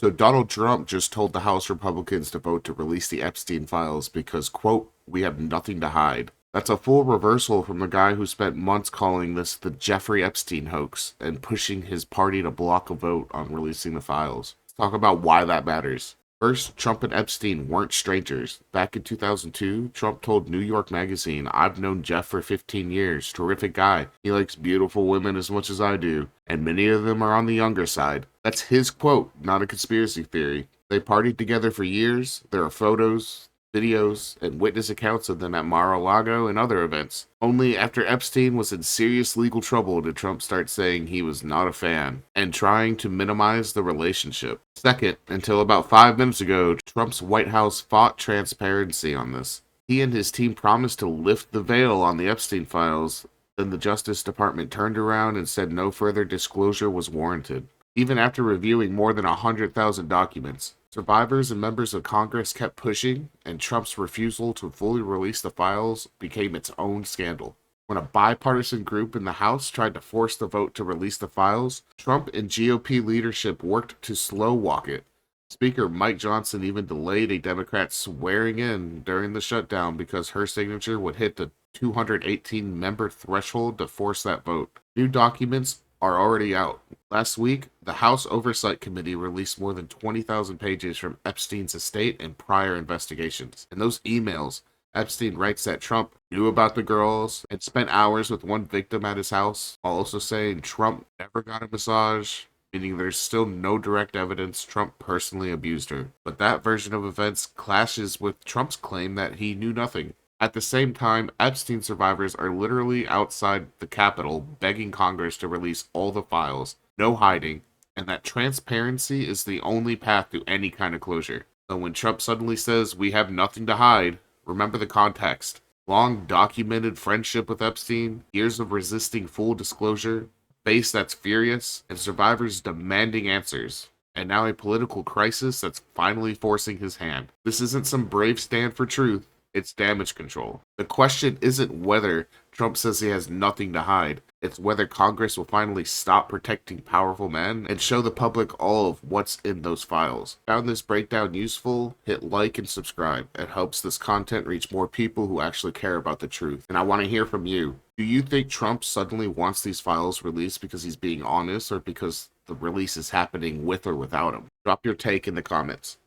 So Donald Trump just told the House Republicans to vote to release the Epstein files because, quote, we have nothing to hide. That's a full reversal from the guy who spent months calling this the Jeffrey Epstein hoax and pushing his party to block a vote on releasing the files. Let's talk about why that matters. First, Trump and Epstein weren't strangers. Back in 2002, Trump told New York Magazine, I've known Jeff for 15 years. Terrific guy. He likes beautiful women as much as I do, and many of them are on the younger side. That's his quote, not a conspiracy theory. They partied together for years. There are photos, videos, and witness accounts of them at Mar-a-Lago and other events. Only after Epstein was in serious legal trouble did Trump start saying he was not a fan and trying to minimize the relationship. Second, until about 5 minutes ago, Trump's White House fought transparency on this. He and his team promised to lift the veil on the Epstein files. Then the Justice Department turned around and said no further disclosure was warranted. Even after reviewing more than 100,000 documents, survivors and members of Congress kept pushing, and Trump's refusal to fully release the files became its own scandal. When a bipartisan group in the House tried to force the vote to release the files, Trump and GOP leadership worked to slow walk it. Speaker Mike Johnson even delayed a Democrat swearing in during the shutdown because her signature would hit the 218-member threshold to force that vote. New documents are already out. Last week, the House Oversight Committee released more than 20,000 pages from Epstein's estate and prior investigations. In those emails, Epstein writes that Trump knew about the girls and spent hours with one victim at his house, while also saying Trump never got a massage, meaning there's still no direct evidence Trump personally abused her. But that version of events clashes with Trump's claim that he knew nothing. At the same time, Epstein survivors are literally outside the Capitol begging Congress to release all the files, no hiding, and that transparency is the only path to any kind of closure. So when Trump suddenly says we have nothing to hide, remember the context. Long documented friendship with Epstein, years of resisting full disclosure, base that's furious, and survivors demanding answers. And now a political crisis that's finally forcing his hand. This isn't some brave stand for truth. It's damage control. The question isn't whether Trump says he has nothing to hide. It's whether Congress will finally stop protecting powerful men and show the public all of what's in those files. Found this breakdown useful? Hit like and subscribe. It helps this content reach more people who actually care about the truth. And I want to hear from you. Do you think Trump suddenly wants these files released because he's being honest or because the release is happening with or without him? Drop your take in the comments.